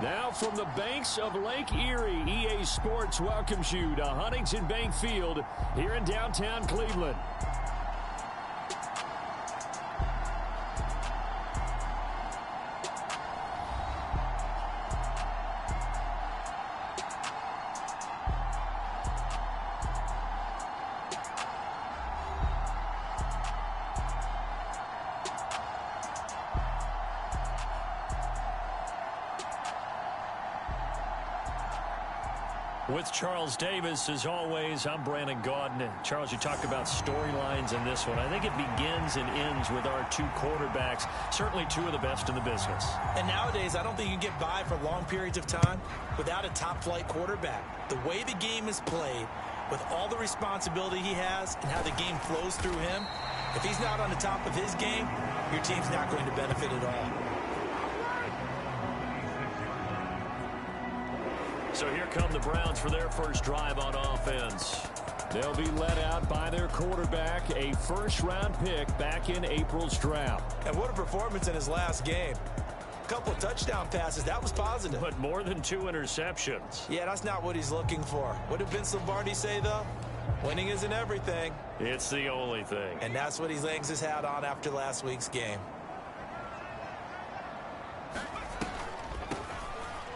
Now from the banks of Lake Erie, EA Sports welcomes you to Huntington Bank Field here in downtown Cleveland. With Charles Davis, as always, I'm Brandon Gaudin. And Charles, you talked about storylines in this one. I think it begins and ends with our two quarterbacks, certainly two of the best in the business. And nowadays, I don't think you can get by for long periods of time without a top-flight quarterback. The way the game is played, with all the responsibility he has and how the game flows through him, if he's not on the top of his game, your team's not going to benefit at all. So here come the Browns for their first drive on offense. They'll be led out by their quarterback, a first-round pick back in April's draft. And what a performance in his last game. A couple of touchdown passes, that was positive. But more than 2 interceptions. Yeah, that's not what he's looking for. What did Vince Lombardi say, though? Winning isn't everything. It's the only thing. And that's what he hangs his hat on after last week's game.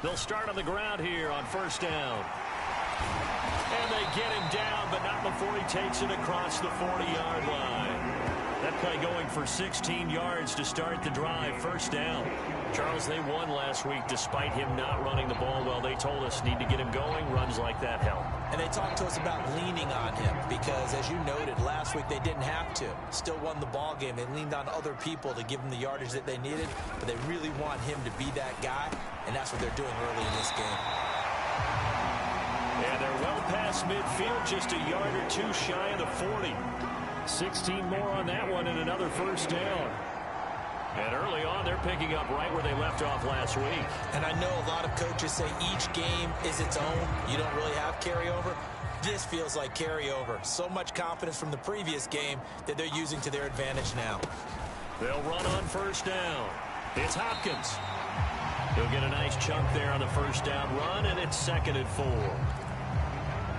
They'll start on the ground here on first down. And they get him down, but not before he takes it across the 40-yard line. That play going for 16 yards to start the drive, first down. Charles, they won last week despite him not running the ball well. They told us need to get him going. Runs like that help. And they talked to us about leaning on him because, as you noted, last week they didn't have to. Still won the ball game. They leaned on other people to give them the yardage that they needed, but they really want him to be that guy, and that's what they're doing early in this game. And they're well past midfield, just a yard or two shy of the 40. 16 more on that one and another first down. And early on, they're picking up right where they left off last week. And I know a lot of coaches say each game is its own. You don't really have carryover. This feels like carryover. So much confidence from the previous game that they're using to their advantage now. They'll run on first down. It's Hopkins. He'll get a nice chunk there on the first down run, and it's 2nd and 4.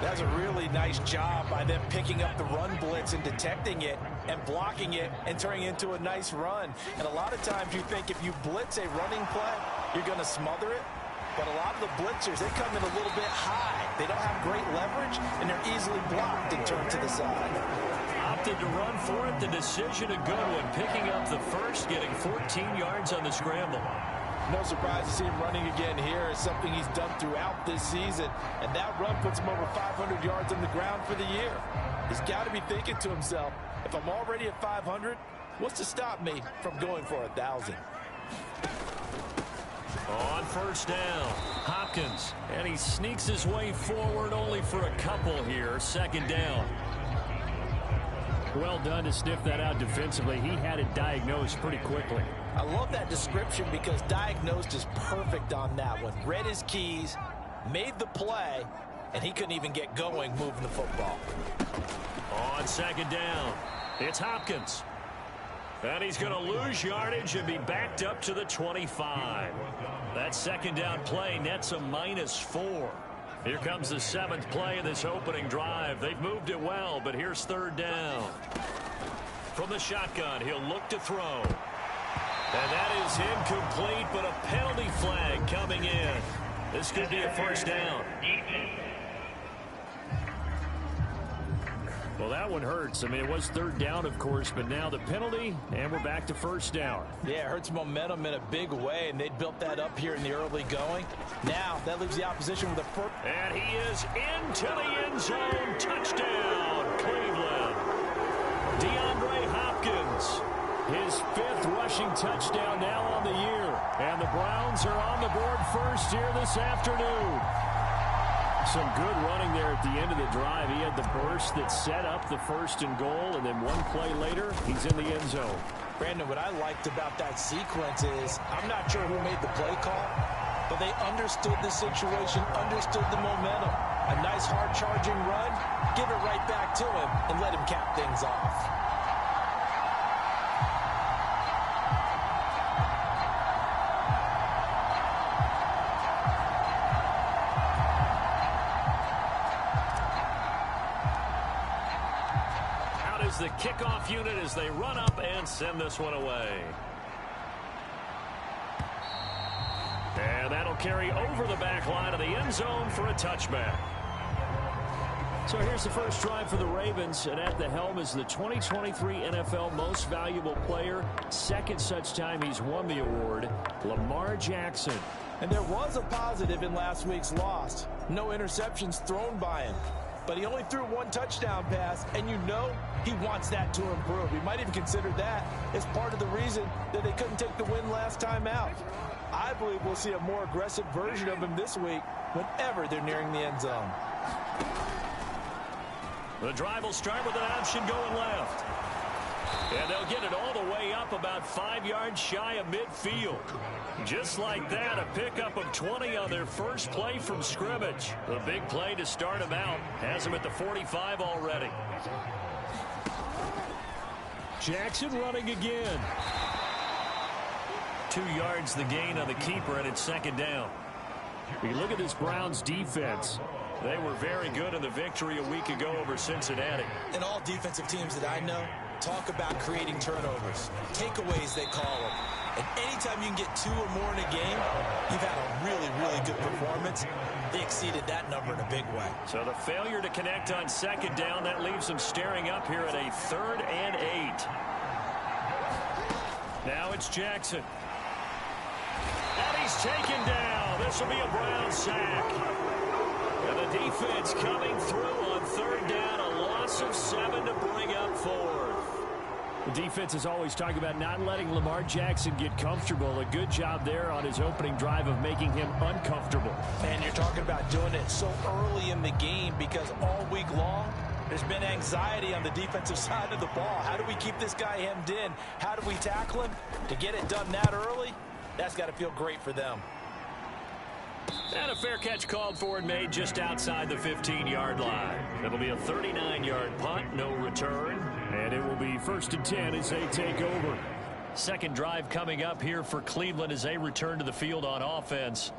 That's a really nice job by them picking up the run blitz and detecting it and blocking it and turning it into a nice run. And a lot of times you think if you blitz a running play, you're going to smother it. But a lot of the blitzers, they come in a little bit high. They don't have great leverage, and they're easily blocked and turned to the side. Opted to run for it. The decision a good one. Picking up the first, getting 14 yards on the scramble. No surprise to see him running again here. It's something he's done throughout this season. And that run puts him over 500 yards on the ground for the year. He's got to be thinking to himself, if I'm already at 500, what's to stop me from going for 1,000? On first down, Hopkins. And he sneaks his way forward only for a couple here. 2nd down. Well done to sniff that out defensively. He had it diagnosed pretty quickly. I love that description because diagnosed is perfect on that one. Read his keys, made the play, and he couldn't even get going moving the football. On 2nd down, it's Hopkins. And he's going to lose yardage and be backed up to the 25. That 2nd down play nets a -4. Here comes the 7th play of this opening drive. They've moved it well, but here's 3rd down. From the shotgun, he'll look to throw. And that is incomplete, but a penalty flag coming in. This could be a first down. Well, that one hurts. I mean, it was 3rd down, of course, but now the penalty, and we're back to first down. Yeah, it hurts momentum in a big way, and they built that up here in the early going. Now, that leaves the opposition with a first. And he is into the end zone. Touchdown, Cleveland. DeAndre Hopkins. His 5th rushing touchdown now on the year. And the Browns are on the board first here this afternoon. Some good running there at the end of the drive. He had the burst that set up the 1st and goal, and then one play later, he's in the end zone. Brandon, what I liked about that sequence is I'm not sure who made the play call, but they understood the situation, understood the momentum. A nice hard-charging run, give it right back to him, and let him cap things off. the kickoff unit as they run up and send this one away. And that'll carry over the back line of the end zone for a touchback. So here's the first drive for the Ravens, and at the helm is the 2023 NFL Most Valuable Player. Second such time he's won the award, Lamar Jackson. And there was a positive in last week's loss. No interceptions thrown by him. But he only threw one touchdown pass, and you know he wants that to improve. He might even consider that as part of the reason that they couldn't take the win last time out. I believe we'll see a more aggressive version of him this week whenever they're nearing the end zone. The drive will start with an option going left. And they'll get it all the way up about 5 yards shy of midfield. Just like that, a pickup of 20 on their first play from scrimmage. The big play to start him out has him at the 45 already. Jackson running again. 2 yards the gain on the keeper, and it's second down. We look at this Browns defense. They were very good in the victory a week ago over Cincinnati. And all defensive teams that I know talk about creating turnovers. Takeaways, they call them. And anytime you can get 2 or more in a game, you've had a really, really good performance. They exceeded that number in a big way. So the failure to connect on second down, that leaves them staring up here at a 3rd and 8. Now it's Jackson. And he's taken down. This will be a Brown sack. And the defense coming through on 3rd down, a loss of 7 to bring up 4th. The defense is always talking about not letting Lamar Jackson get comfortable. A good job there on his opening drive of making him uncomfortable. And you're talking about doing it so early in the game because all week long, there's been anxiety on the defensive side of the ball. How do we keep this guy hemmed in? How do we tackle him? To get it done that early, that's got to feel great for them. And a fair catch called for and made just outside the 15-yard line. It'll be a 39-yard punt, no return. And it will be 1st and 10 as they take over. Second drive coming up here for Cleveland as they return to the field on offense.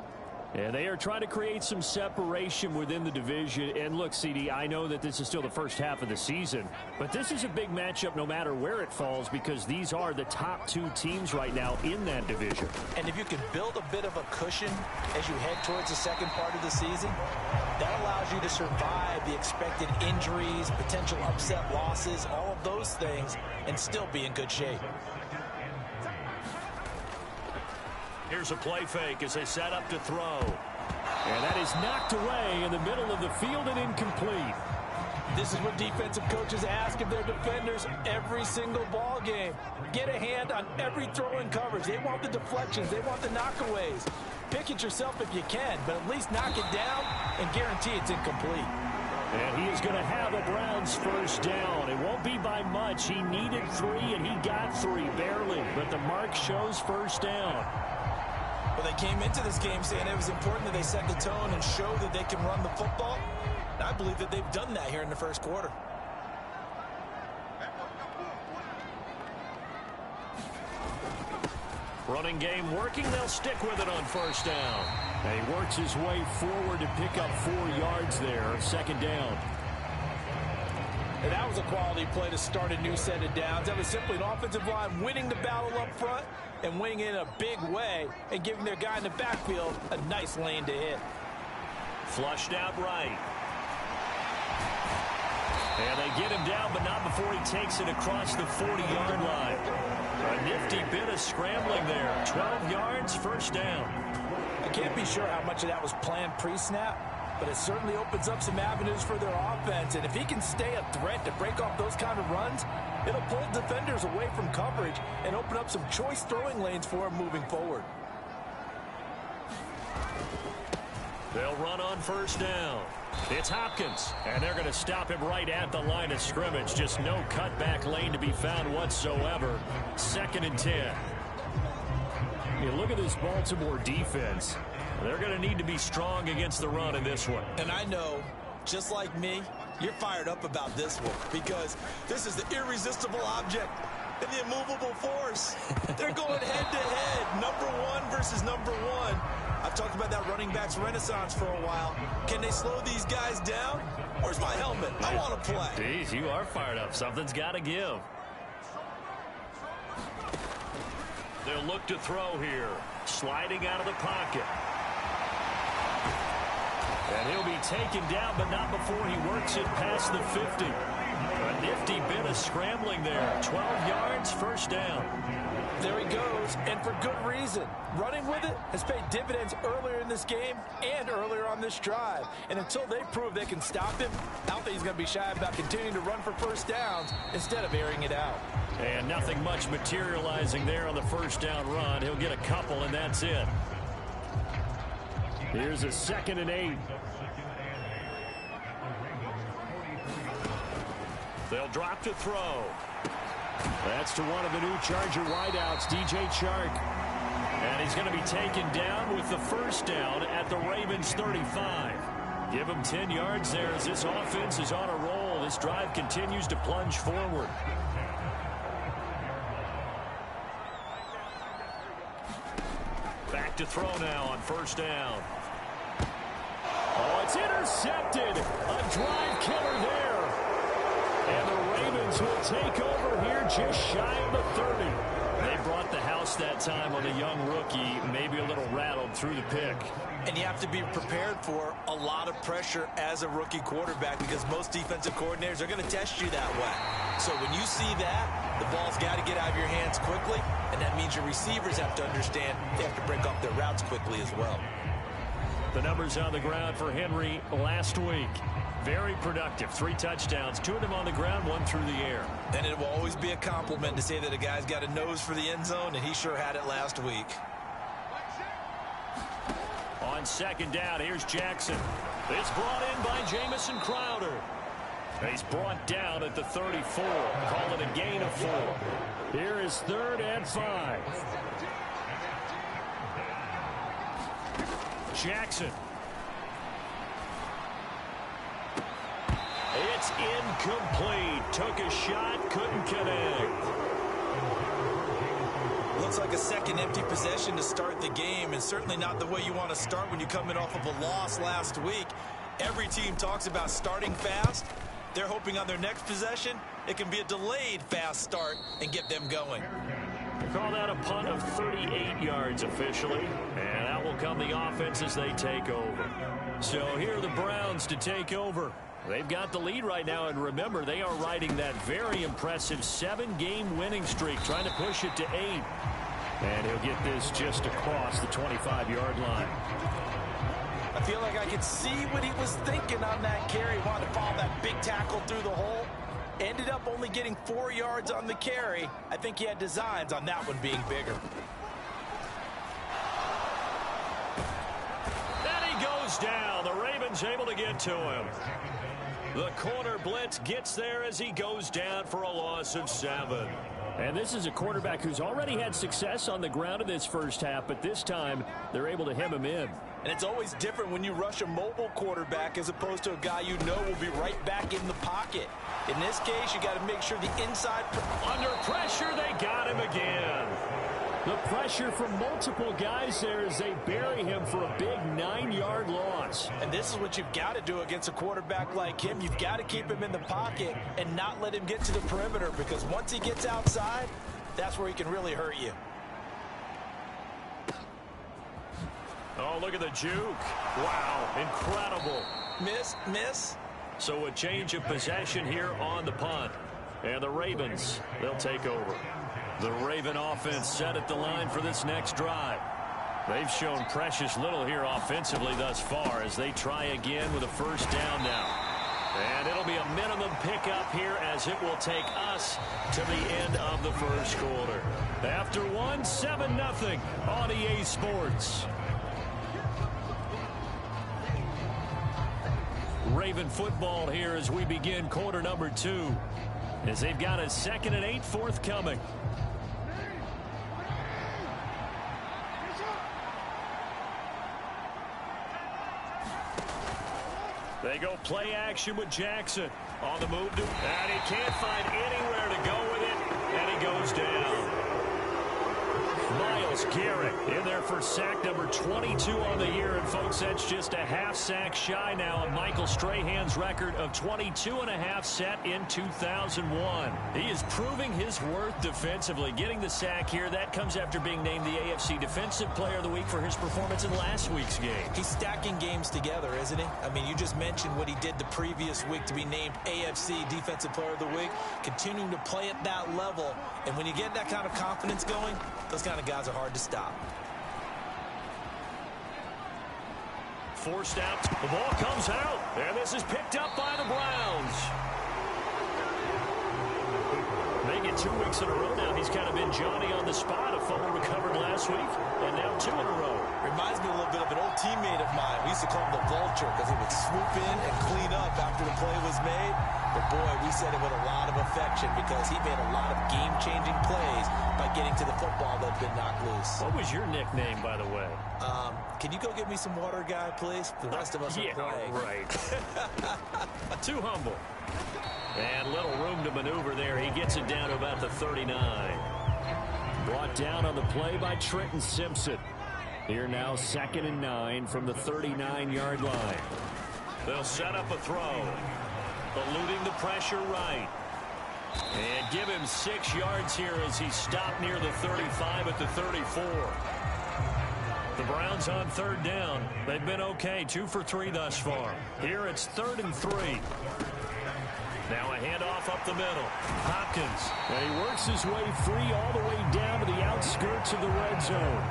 And they are trying to create some separation within the division. And look, CD, I know that this is still the first half of the season, but this is a big matchup no matter where it falls because these are the top 2 teams right now in that division. And if you can build a bit of a cushion as you head towards the second part of the season, that allows you to survive the expected injuries, potential upset losses, all of those things, and still be in good shape. Here's a play fake as they set up to throw. And that is knocked away in the middle of the field and incomplete. This is what defensive coaches ask of their defenders every single ball game. Get a hand on every throw in coverage. They want the deflections. They want the knockaways. Pick it yourself if you can, but at least knock it down and guarantee it's incomplete. And he is going to have a Browns first down. It won't be by much. He needed 3, and he got 3, barely. But the mark shows first down. Well, they came into this game saying it was important that they set the tone and show that they can run the football. And I believe that they've done that here in the first quarter. Running game working. They'll stick with it on first down. And he works his way forward to pick up 4 yards there. Second down. And that was a quality play to start a new set of downs. That was simply an offensive line winning the battle up front and winning it in a big way and giving their guy in the backfield a nice lane to hit. Flushed out right. And they get him down, but not before he takes it across the 40-yard line. A nifty bit of scrambling there. 12 yards, first down. I can't be sure how much of that was planned pre-snap, but it certainly opens up some avenues for their offense. And if he can stay a threat to break off those kind of runs, it'll pull defenders away from coverage and open up some choice throwing lanes for him moving forward. They'll run on first down. It's Hopkins, and they're going to stop him right at the line of scrimmage. Just no cutback lane to be found whatsoever. 2nd and 10. You look at this Baltimore defense. They're going to need to be strong against the run in this one. And I know, just like me, you're fired up about this one because this is the irresistible object and the immovable force. They're going head-to-head, number 1 versus number 1. I talked about that running backs renaissance for a while. Can they slow these guys down? Where's my helmet? I want to play. Jeez, you are fired up. Something's got to give. They'll look to throw here. Sliding out of the pocket. And he'll be taken down, but not before he works it past the 50. A nifty bit of scrambling there. 12 yards, first down. There he goes, and for good reason. Running with it has paid dividends earlier in this game and earlier on this drive. And until they prove they can stop him, I don't think he's going to be shy about continuing to run for first downs instead of airing it out. And nothing much materializing there on the first down run. He'll get a couple, and that's it. Here's a 2nd and 8. They'll drop to throw. That's to one of the new Charger wideouts, DJ Chark. And he's going to be taken down with the first down at the Ravens 35. Give him 10 yards there as this offense is on a roll. This drive continues to plunge forward. Back to throw now on first down. Oh, it's intercepted. A drive killer there. And the Ravens will take over here just shy of the 30. They brought the house that time on a young rookie, maybe a little rattled through the pick. And you have to be prepared for a lot of pressure as a rookie quarterback because most defensive coordinators are going to test you that way. So when you see that, the ball's got to get out of your hands quickly, and that means your receivers have to understand they have to break off their routes quickly as well. The numbers on the ground for Henry last week. Very productive. 3 touchdowns, 2 of them on the ground, 1 through the air. And it will always be a compliment to say that a guy's got a nose for the end zone, and he sure had it last week. On second down, here's Jackson. It's brought in by Jamison Crowder. He's brought down at the 34. Call it a gain of 4. Here is 3rd and 5. Jackson. It's incomplete. Took a shot, couldn't connect. Looks like a second empty possession to start the game, and certainly not the way you want to start when you come in off of a loss last week. Every team talks about starting fast. They're hoping on their next possession, it can be a delayed fast start and get them going. They call that a punt of 38 yards officially, and out will come the offense as they take over. So here are the Browns to take over. They've got the lead right now, and remember, they are riding that very impressive 7-game winning streak, trying to push it to 8. And he'll get this just across the 25-yard line. I feel like I could see what he was thinking on that carry. He wanted to follow that big tackle through the hole. Ended up only getting 4 yards on the carry. I think he had designs on that one being bigger. And he goes down. The Ravens able to get to him. The corner blitz gets there as he goes down for a loss of 7. And this is a quarterback who's already had success on the ground in this first half, but this time they're able to hem him in. And it's always different when you rush a mobile quarterback as opposed to a guy you know will be right back in the pocket. In this case, you got to make sure the inside... Under pressure, they got him again. The pressure from multiple guys there as they bury him for a big 9-yard loss. And this is what you've got to do against a quarterback like him. You've got to keep him in the pocket and not let him get to the perimeter, because once he gets outside, that's where he can really hurt you. Oh, look at the juke. Wow, incredible. Miss. So a change of possession here on the punt. And the Ravens, they'll take over. The Raven offense set at the line for this next drive. They've shown precious little here offensively thus far as they try again with a first down now. And it'll be a minimum pickup here as it will take us to the end of the first quarter. After 1, 7-0 on EA Sports. Raven football here as we begin quarter number 2. As they've got a 2nd and 8 forthcoming. They go play action with Jackson on the move, and he can't find anywhere to go with it, and he goes down. My Myles Garrett in there for sack number 22 on the year. And, folks, that's just a half sack shy now of Michael Strahan's record of 22.5 set in 2001. He is proving his worth defensively. Getting the sack here, that comes after being named the AFC Defensive Player of the Week for his performance in last week's game. He's stacking games together, isn't he? I mean, you just mentioned what he did the previous week to be named AFC Defensive Player of the Week. Continuing to play at that level. And when you get that kind of confidence going, those kind of guys are hard to stop. Forced out. The ball comes out. And this is picked up by the Browns. Make it 2 weeks in a row now. He's kind of been Johnny on the spot. A fumble recovered last week, and now 2 in a row. Reminds me a little bit of an old teammate of mine. We used to call him the Vulture because he would swoop in and clean up after the play was made. But, boy, we said it with a lot of affection because he made a lot of game-changing plays by getting to the football that had been knocked loose. What was your nickname, by the way? Can you go get me some water, guy, please? The rest of us are playing. Right. Too humble. And little room to maneuver there. He gets it down to about the 39. Brought down on the play by Trenton Simpson. Here now 2nd and 9 from the 39-yard line. They'll set up a throw. Eluding the pressure right. And give him 6 yards here as he stopped near the 35 at the 34. The Browns on 3rd down. They've been okay. 2 for 3 thus far. Here it's 3rd and 3. Now a handoff up the middle. Hopkins. And he works his way free all the way down to the outskirts of the red zone.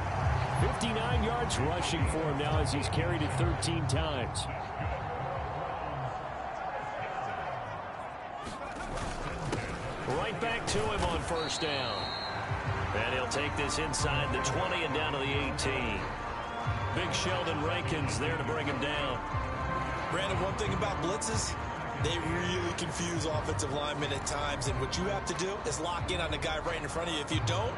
59 yards rushing for him now as he's carried it 13 times. Right back to him on 1st down. And he'll take this inside the 20 and down to the 18. Big Sheldon Rankins there to bring him down. Brandon, one thing about blitzes, they really confuse offensive linemen at times, and what you have to do is lock in on the guy right in front of you. If you don't,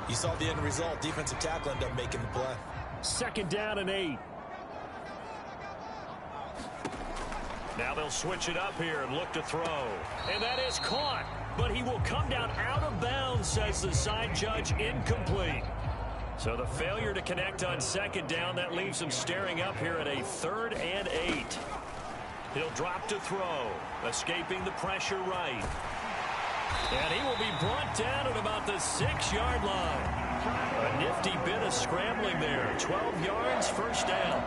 you saw the end result. Defensive tackle ended up making the play. 2nd down and 8. Now they'll switch it up here and look to throw. And that is caught, but he will come down out of bounds, says the side judge. Incomplete. So the failure to connect on 2nd down, that leaves him staring up here at a 3rd and 8. He'll drop to throw, escaping the pressure right. And he will be brought down at about the 6-yard line. A nifty bit of scrambling there. 12 yards, 1st down.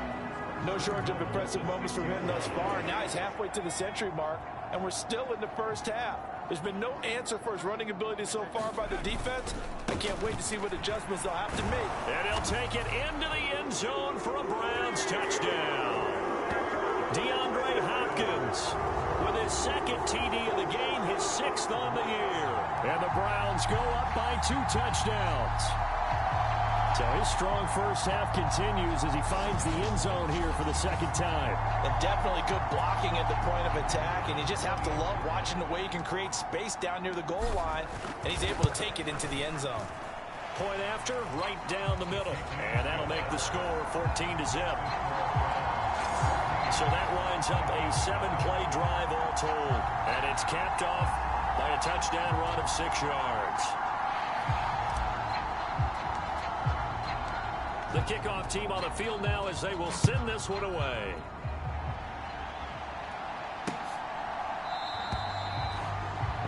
No shortage of impressive moments from him thus far. Now he's halfway to the century mark, and we're still in the 1st half. There's been no answer for his running ability so far by the defense. I can't wait to see what adjustments they'll have to make. And he'll take it into the end zone for a Browns touchdown. DeAndre Hopkins with his 2nd TD of the game, his 6th on the year. And the Browns go up by 2 touchdowns. So his strong 1st half continues as he finds the end zone here for the 2nd time. And definitely good blocking at the point of attack, and you just have to love watching the way he can create space down near the goal line, and he's able to take it into the end zone. Point after, right down the middle. And that'll make the score 14-0. So that winds up a 7-play drive all told. And it's capped off by a touchdown run of 6 yards. The kickoff team on the field now as they will send this one away.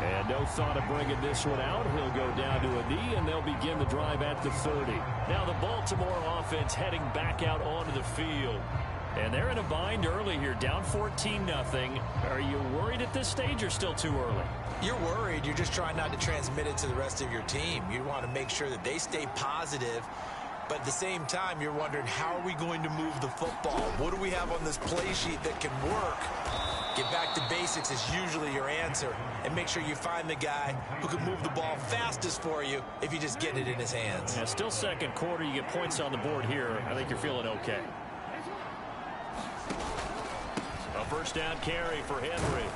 And no thought of bringing this one out. He'll go down to a knee, and they'll begin the drive at the 30. Now the Baltimore offense heading back out onto the field. And they're in a bind early here, down 14-0. Are you worried at this stage or still too early? You're worried. You're just trying not to transmit it to the rest of your team. You want to make sure that they stay positive. But at the same time, you're wondering, how are we going to move the football? What do we have on this play sheet that can work? Get back to basics is usually your answer. And make sure you find the guy who can move the ball fastest for you if you just get it in his hands. Yeah, still 2nd quarter. You get points on the board here. I think you're feeling okay. A 1st down carry for Henry.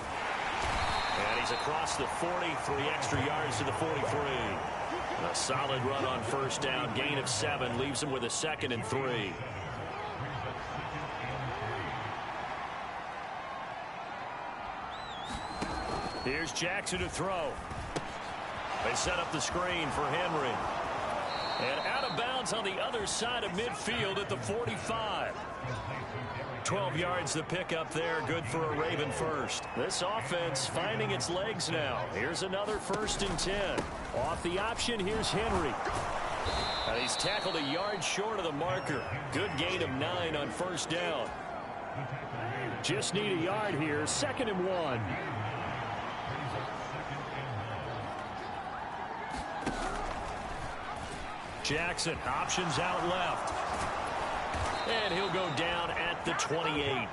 And he's across the 40, 3 extra yards to the 43. A solid run on 1st down. Gain of 7 leaves him with a 2nd and 3. Here's Jackson to throw. They set up the screen for Henry. And out of bounds on the other side of midfield at the 45. 12 yards to pick up there. Good for a Raven first. This offense finding its legs now. Here's another 1st and 10. Off the option, here's Henry. And he's tackled a yard short of the marker. Good gain of 9 on 1st down. Just need a yard here. 2nd and 1. Jackson options out left. And he'll go down at the 28.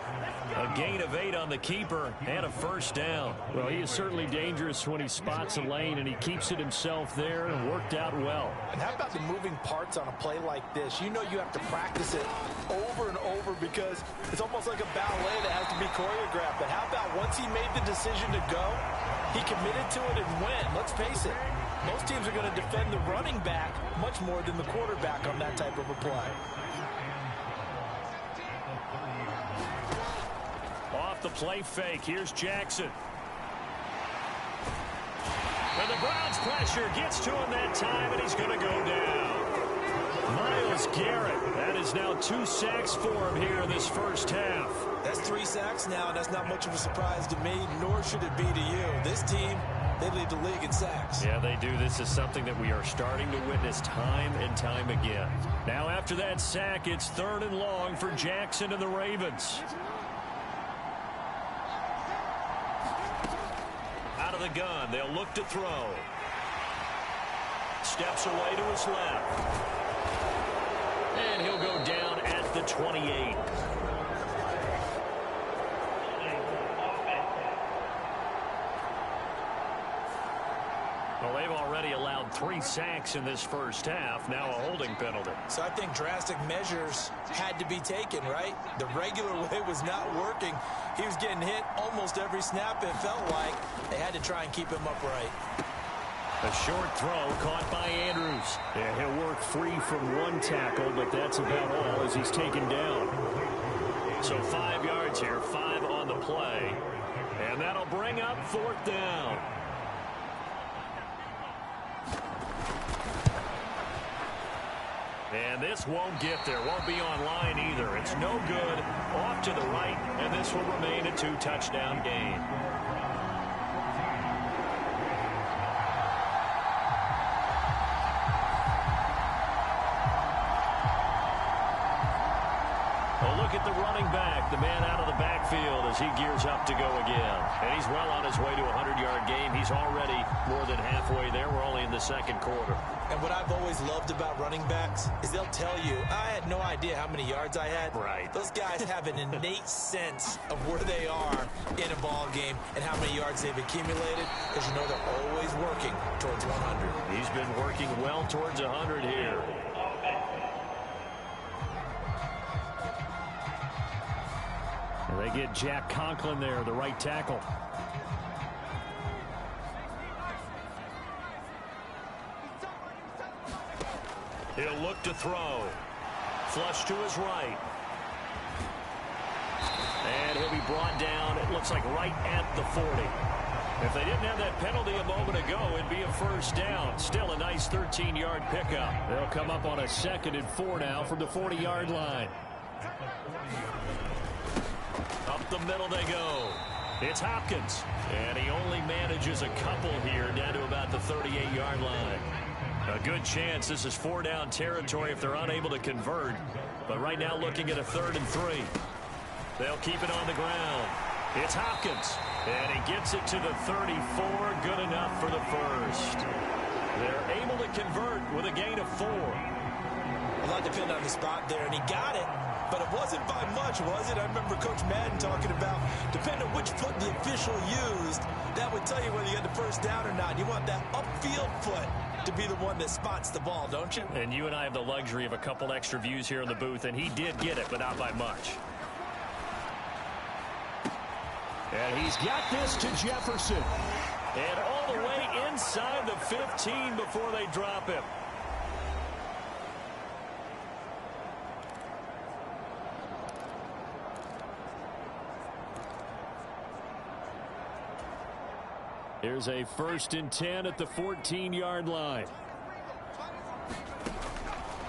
A gain of 8 on the keeper and a 1st down. Well, he is certainly dangerous when he spots a lane, and he keeps it himself there and worked out well. And how about the moving parts on a play like this? You know you have to practice it over and over because it's almost like a ballet that has to be choreographed. But how about once he made the decision to go, he committed to it and went. Let's face it, most teams are going to defend the running back much more than the quarterback on that type of a play. Off the play fake, here's Jackson. And the Browns pressure gets to him that time, and he's going to go down. Myles Garrett, that is now 2 sacks for him here in this 1st half. That's 3 sacks now, and that's not much of a surprise to me, nor should it be to you. This team, they lead the league in sacks. Yeah, they do. This is something that we are starting to witness time and time again. Now after that sack, it's 3rd and long for Jackson and the Ravens. Out of the gun, they'll look to throw. Steps away to his left. And he'll go down at the 28. Well, they've already allowed 3 sacks in this 1st half. Now a holding penalty. So I think drastic measures had to be taken, right? The regular way was not working. He was getting hit almost every snap, it felt like. They had to try and keep him upright. A short throw caught by Andrews. Yeah, he'll work free from 1 tackle, but that's about all as he's taken down. So 5 yards here, 5 on the play. And that'll bring up 4th down. And this won't get there, won't be online either. It's no good, off to the right, and this will remain a 2-touchdown game. A look at the running back, the man out of the backfield as he gears up to go again. And he's well on his way to a 100-yard game. He's already more than halfway there. We're only in the 2nd quarter. And what I've always loved about running backs is they'll tell you, I had no idea how many yards I had. Right. Those guys have an innate sense of where they are in a ball game and how many yards they've accumulated, because you know they're always working towards 100. He's been working well towards 100 here. And they get Jack Conklin there, the right tackle. He'll look to throw. Flush to his right. And he'll be brought down, it looks like right at the 40. If they didn't have that penalty a moment ago, it'd be a 1st down. Still a nice 13-yard pickup. They'll come up on a 2nd and 4 now from the 40-yard line. Up the middle they go. It's Hopkins. And he only manages a couple here down to about the 38-yard line. A good chance this is 4-down territory if they're unable to convert. But right now looking at a 3rd and 3. They'll keep it on the ground. It's Hopkins. And he gets it to the 34. Good enough for the 1st. They're able to convert with a gain of 4. A lot depended on the spot there, and he got it. But it wasn't by much, was it? I remember Coach Madden talking about, depending on which foot the official used, that would tell you whether you had the 1st down or not. You want that upfield foot to be the one that spots the ball, don't you? And you and I have the luxury of a couple extra views here in the booth, and he did get it, but not by much. And he's got this to Jefferson. And all the way inside the 15 before they drop him. Here's a 1st and 10 at the 14-yard line.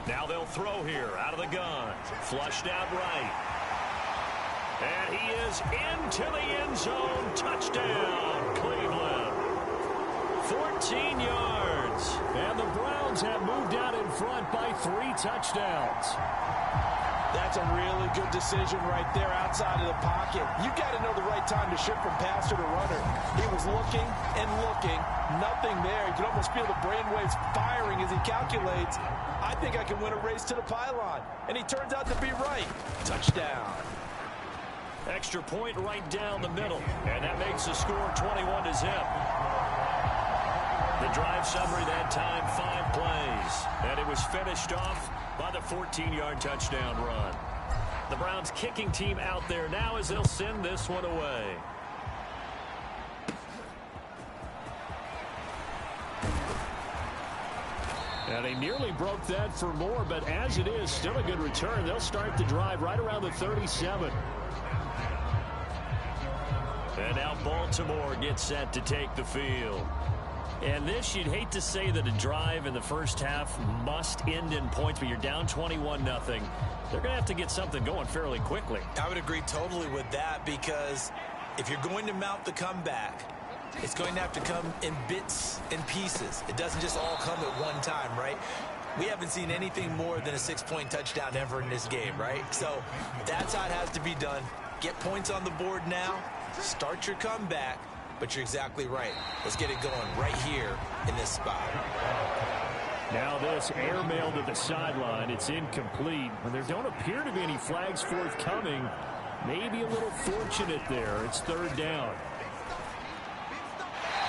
Now they'll throw here out of the gun. Flushed out right. And he is into the end zone. Touchdown, Cleveland. 14 yards. And the Browns have moved out in front by 3 touchdowns. That's a really good decision right there outside of the pocket. You got to know the right time to shift from passer to runner. He was looking and looking. Nothing there. You can almost feel the brainwaves firing as he calculates. I think I can win a race to the pylon. And he turns out to be right. Touchdown. Extra point right down the middle. And that makes the score 21-0. The drive summary that time, 5 plays. And it was finished off by the 14-yard touchdown run. The Browns kicking team out there now as they'll send this one away. And they nearly broke that for more, but as it is, still a good return. They'll start the drive right around the 37. And now Baltimore gets set to take the field. And this, you'd hate to say that a drive in the first half must end in points, but you're down 21-0. They're going to have to get something going fairly quickly. I would agree totally with that, because if you're going to mount the comeback, it's going to have to come in bits and pieces. It doesn't just all come at one time, right? We haven't seen anything more than a 6-point touchdown ever in this game, right? So that's how it has to be done. Get points on the board now. Start your comeback. But you're exactly right. Let's get it going right here in this spot. Now this airmail to the sideline. It's incomplete. And there don't appear to be any flags forthcoming. Maybe a little fortunate there. It's 3rd down.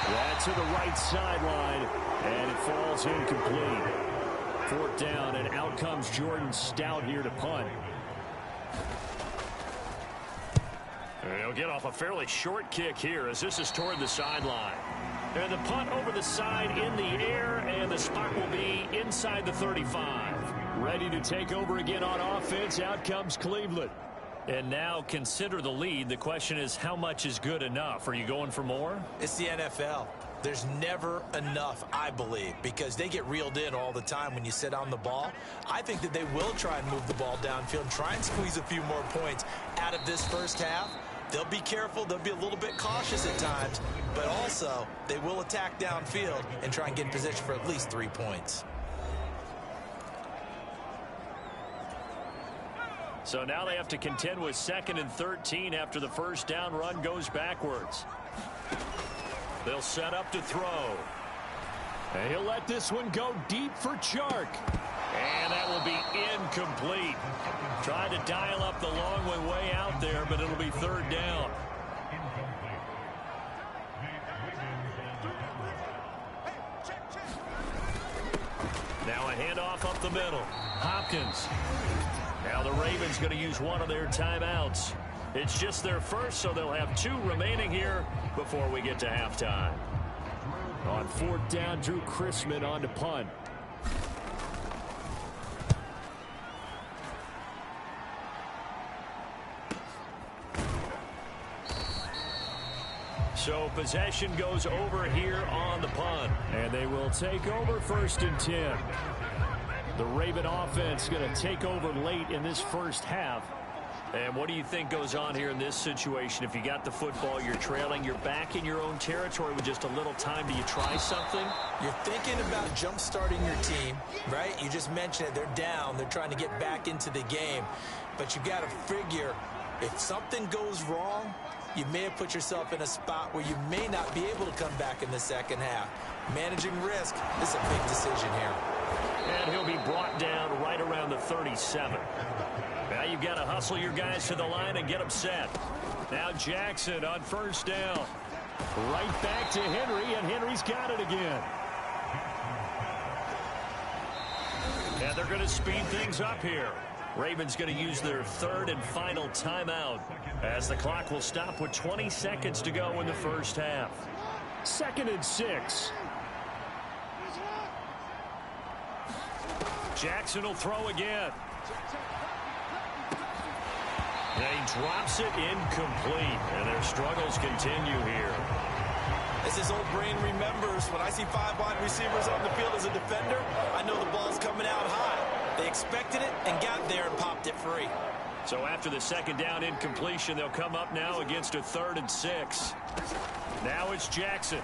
That's to the right sideline. And it falls incomplete. 4th down, and out comes Jordan Stout here to punt. He'll get off a fairly short kick here as this is toward the sideline. And the punt over the side in the air, and the spot will be inside the 35. Ready to take over again on offense. Out comes Cleveland. And now consider the lead. The question is, how much is good enough? Are you going for more? It's the NFL. There's never enough, I believe, because they get reeled in all the time when you sit on the ball. I think that they will try and move the ball downfield, try and squeeze a few more points out of this first half. They'll be careful. They'll be a little bit cautious at times, but also they will attack downfield and try and get in position for at least 3 points. So now they have to contend with 2nd and 13 after the first down run goes backwards. They'll set up to throw. And he'll let this one go deep for Chark. And that will be incomplete. Tried to dial up the long way out there, but it'll be 3rd down. Now a handoff up the middle. Hopkins. Now the Ravens going to use one of their timeouts. It's just their first, so they'll have 2 remaining here before we get to halftime. On 4th down, Drew Chrisman on to punt. So possession goes over here on the punt. And they will take over 1st and 10. The Raven offense going to take over late in this first half. And what do you think goes on here in this situation? If you got the football, you're trailing, you're back in your own territory with just a little time. Do you try something? You're thinking about jump-starting your team, right? You just mentioned it. They're down. They're trying to get back into the game. But you got to figure, if something goes wrong, you may have put yourself in a spot where you may not be able to come back in the second half. Managing risk is a big decision here. And he'll be brought down right around the 37. Now you've got to hustle your guys to the line and get them set. Now Jackson on 1st down. Right back to Henry, and Henry's got it again. And they're going to speed things up here. Ravens going to use their 3rd and final timeout as the clock will stop with 20 seconds to go in the first half. 2nd and 6. Jackson will throw again. And he drops it incomplete, and their struggles continue here. As his old brain remembers, when I see 5 wide receivers on the field as a defender, I know the ball's coming out high. They expected it and got there and popped it free. So after the second down incompletion, they'll come up now against a 3rd and 6. Now it's Jackson.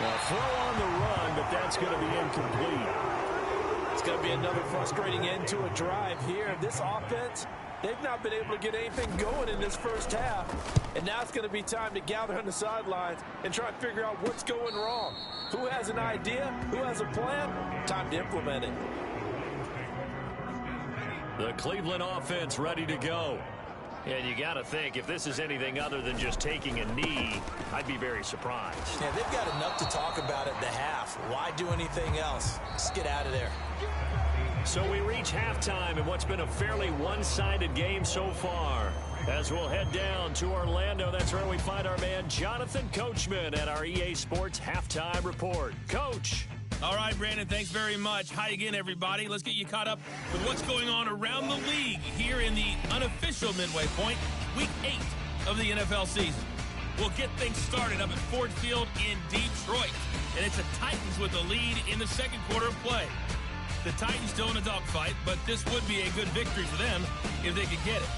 A throw on the run, but that's going to be incomplete. It's going to be another frustrating end to a drive here. This offense, they've not been able to get anything going in this first half. And now it's going to be time to gather on the sidelines and try and figure out what's going wrong. Who has an idea? Who has a plan? Time to implement it. The Cleveland offense ready to go. And you got to think, if this is anything other than just taking a knee, I'd be very surprised. Yeah, they've got enough to talk about at the half. Why do anything else? Just get out of there. So we reach halftime in what's been a fairly one-sided game so far. As we'll head down to Orlando, that's where we find our man Jonathan Coachman at our EA Sports Halftime Report. Coach. All right, Brandon, thanks very much. Hi again, everybody. Let's get you caught up with what's going on around the league here in the unofficial midway point, Week 8 of the NFL season. We'll get things started up at Ford Field in Detroit, and it's the Titans with the lead in the second quarter of play. The Titans still in a dogfight, but this would be a good victory for them if they could get it.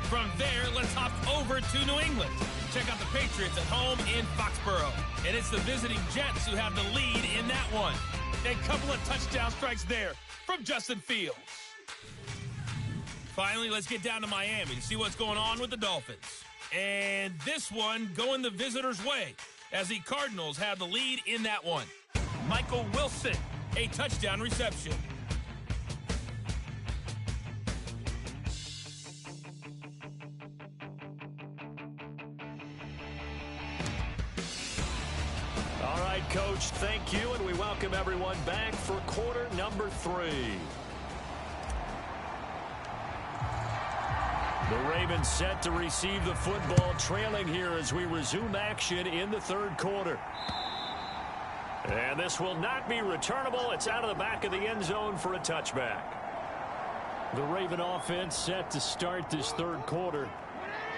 From there, let's hop over to New England. Check out the Patriots at home in Foxborough. And it's the visiting Jets who have the lead in that one. A couple of touchdown strikes there from Justin Fields. Finally, let's get down to Miami to see what's going on with the Dolphins. And this one going the visitors' way as the Cardinals have the lead in that one. Michael Wilson, a touchdown reception. All right, Coach, thank you, and we welcome everyone back for quarter number 3. The Ravens set to receive the football, trailing here as we resume action in the third quarter. And this will not be returnable. It's out of the back of the end zone for a touchback. The Raven offense set to start this third quarter.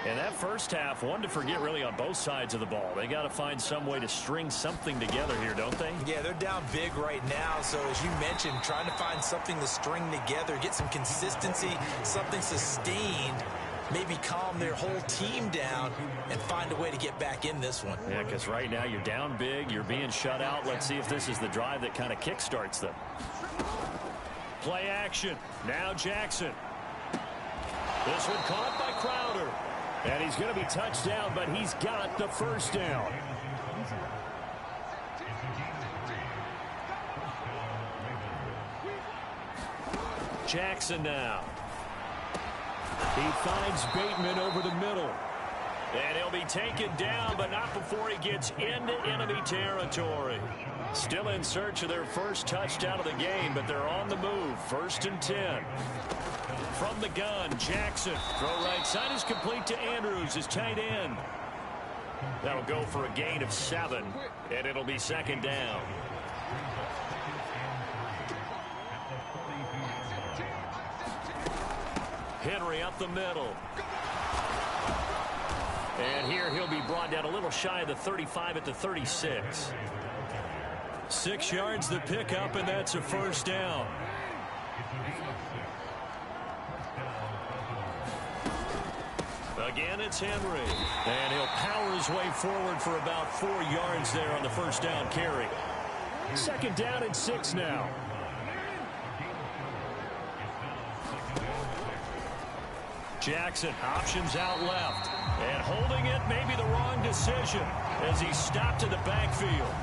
And that first half, one to forget really on both sides of the ball. They got to find some way to string something together here, don't they? Yeah, they're down big right now. So as you mentioned, trying to find something to string together, get some consistency, something sustained, maybe calm their whole team down and find a way to get back in this one. Yeah, because right now you're down big, you're being shut out. Let's see if this is the drive that kind of kickstarts them. Play action. Now Jackson. This one caught by Crowder. And he's going to be touched down, but he's got the first down. Jackson now. He finds Bateman over the middle. And he'll be taken down, but not before he gets into enemy territory. Still in search of their first touchdown of the game, but they're on the move. 1st and 10. From the gun, Jackson. Throw right side is complete to Andrews, his tight end. That'll go for a gain of 7, and it'll be second down. Henry up the middle. And here he'll be brought down a little shy of the 35 at the 36. 6 yards the pickup, and that's a first down. Again, it's Henry. And he'll power his way forward for about 4 yards there on the first down carry. 2nd down and 6 now. Jackson options out left. And holding it may be the wrong decision as he's stopped in the backfield.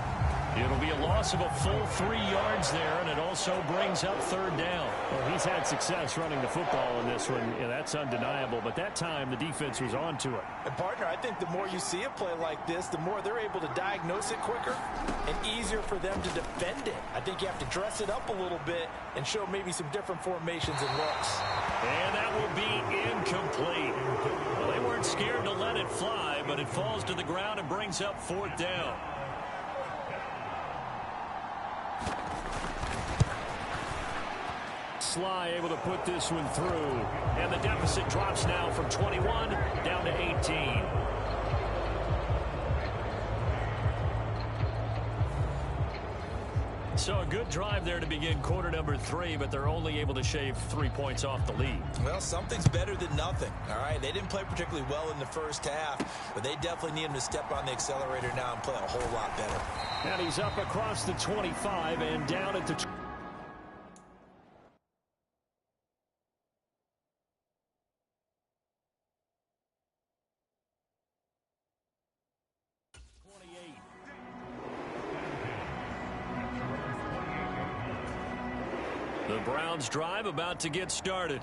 It'll be a loss of a full 3 yards there, and it also brings up 3rd down. Well, he's had success running the football in this one. Yeah, that's undeniable. But that time, the defense was on to it. And, partner, I think the more you see a play like this, the more they're able to diagnose it quicker and easier for them to defend it. I think you have to dress it up a little bit and show maybe some different formations and looks. And that will be incomplete. Well, they weren't scared to let it fly, but it falls to the ground and brings up 4th down. Sly able to put this one through. And the deficit drops now from 21 down to 18. So a good drive there to begin quarter number 3, but they're only able to shave 3 points off the lead. Well, something's better than nothing, all right? They didn't play particularly well in the first half, but they definitely need him to step on the accelerator now and play a whole lot better. And he's up across the 25 and down at the 28. The Browns drive about to get started.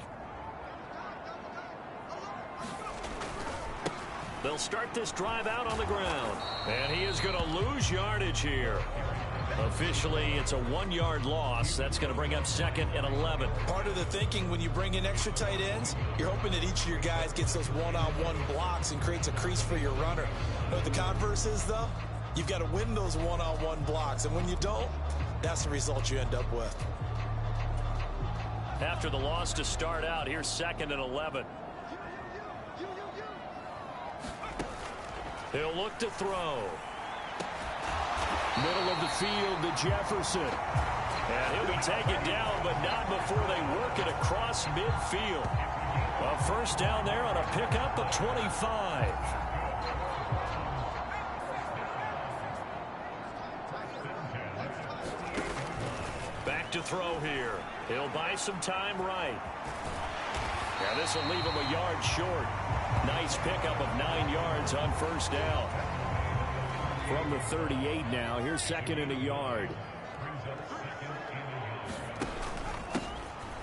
They'll start this drive out on the ground. And he is going to lose yardage here. Officially, it's a 1-yard loss. That's going to bring up 2nd and 11. Part of the thinking when you bring in extra tight ends, you're hoping that each of your guys gets those one-on-one blocks and creates a crease for your runner. You know what the converse is, though? You've got to win those one-on-one blocks. And when you don't, that's the result you end up with. After the loss to start out, here's 2nd and 11. He'll look to throw. Middle of the field to Jefferson. And he'll be taken down, but not before they work it across midfield. A first down there on a pickup of 25. Back to throw here. He'll buy some time right. Yeah, this will leave him a yard short. Nice pickup of 9 yards on first down. From the 38 now, here's 2nd and a yard.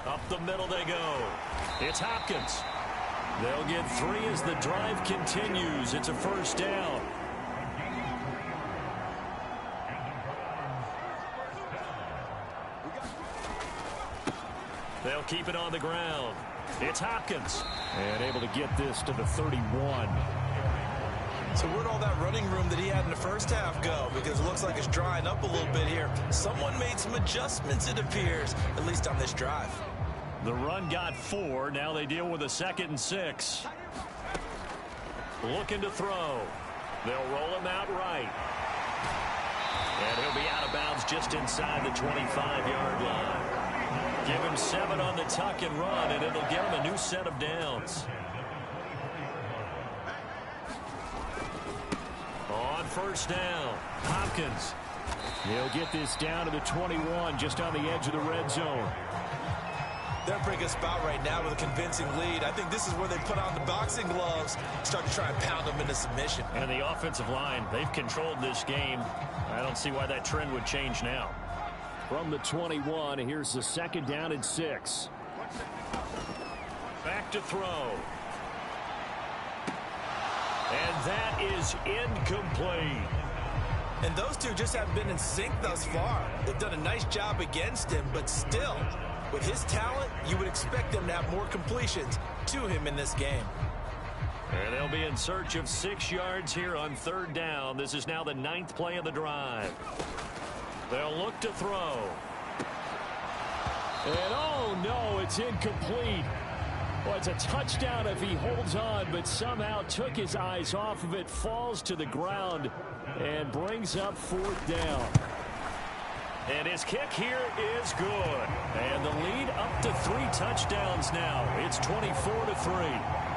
Up the middle they go. It's Hopkins. They'll get 3 as the drive continues. It's a first down. They'll keep it on the ground. It's Hopkins. And able to get this to the 31. So where'd all that running room that he had in the first half go? Because it looks like it's drying up a little bit here. Someone made some adjustments, it appears, at least on this drive. The run got 4. Now they deal with a 2nd and 6. Looking to throw. They'll roll him out right. And he'll be out of bounds just inside the 25-yard line. Give him 7 on the tuck and run, and it'll give him a new set of downs. On first down, Hopkins. He'll get this down to the 21, just on the edge of the red zone. They're in a pretty good spot right now with a convincing lead. I think this is where they put on the boxing gloves, start to try and pound them into submission. And the offensive line, they've controlled this game. I don't see why that trend would change now. From the 21, here's the 2nd down and 6. Back to throw. And that is incomplete. And those two just haven't been in sync thus far. They've done a nice job against him, but still, with his talent, you would expect them to have more completions to him in this game. And they'll be in search of 6 yards here on 3rd down. This is now the 9th play of the drive. They'll look to throw. And oh no, it's incomplete. Well, it's a touchdown if he holds on, but somehow took his eyes off of it, falls to the ground, and brings up 4th down. And his kick here is good. And the lead up to 3 touchdowns now. It's 24-3.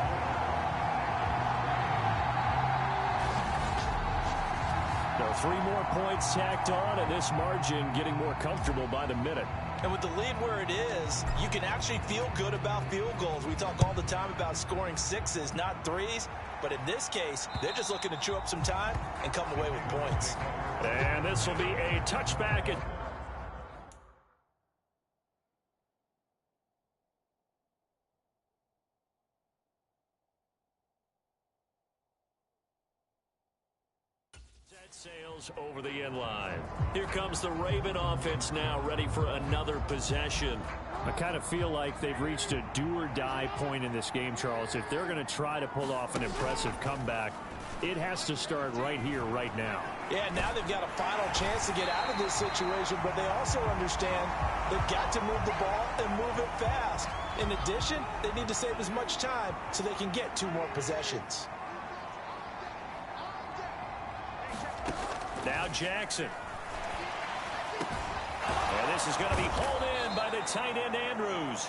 Now 3 more points tacked on, and this margin getting more comfortable by the minute. And with the lead where it is, you can actually feel good about field goals. We talk all the time about scoring 6s, not 3s. But in this case, they're just looking to chew up some time and come away with points. And this will be a touchback. Sails over the end line. Here comes the Raven offense now, ready for another possession. I kind of feel like they've reached a do-or-die point in this game, Charles. If they're going to try to pull off an impressive comeback, it has to start right here, right now. Yeah, now they've got a final chance to get out of this situation, but they also understand they've got to move the ball and move it fast. In addition, they need to save as much time so they can get 2 more possessions. Now Jackson. pass is going to be hauled in by the tight end Andrews.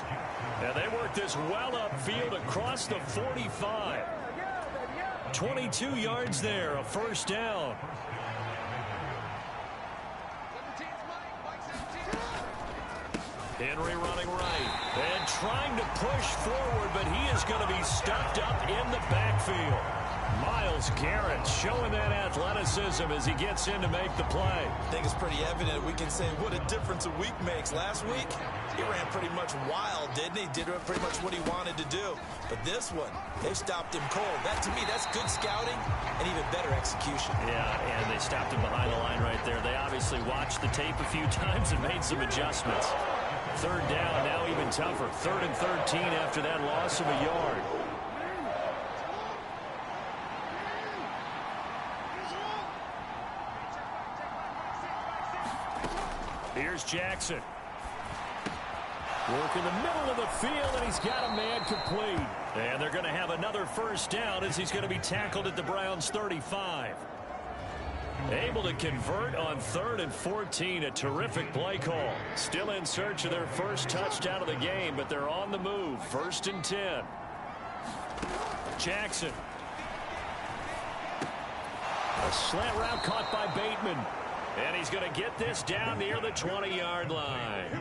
And they work this well upfield across the 45. 22 yards there, a first down. Henry running right and trying to push forward, but he is going to be stuffed up in the backfield. Myles Garrett showing that athleticism as he gets in to make the play. I think it's pretty evident. We can say what a difference a week makes. Last week, he ran pretty much wild, didn't he? Did pretty much what he wanted to do. But this one, they stopped him cold. That, to me, that's good scouting and even better execution. Yeah, and they stopped him behind the line right there. They obviously watched the tape a few times and made some adjustments. Third down, now even tougher. 3rd and 13 after that loss of a yard. Here's Jackson. Work in the middle of the field, and he's got a man complete. And they're going to have another first down as he's going to be tackled at the Browns' 35. Able to convert on 3rd and 14. A terrific play call. Still in search of their first touchdown of the game, but they're on the move. 1st and 10. Jackson. A slant route caught by Bateman. And he's going to get this down near the 20-yard line.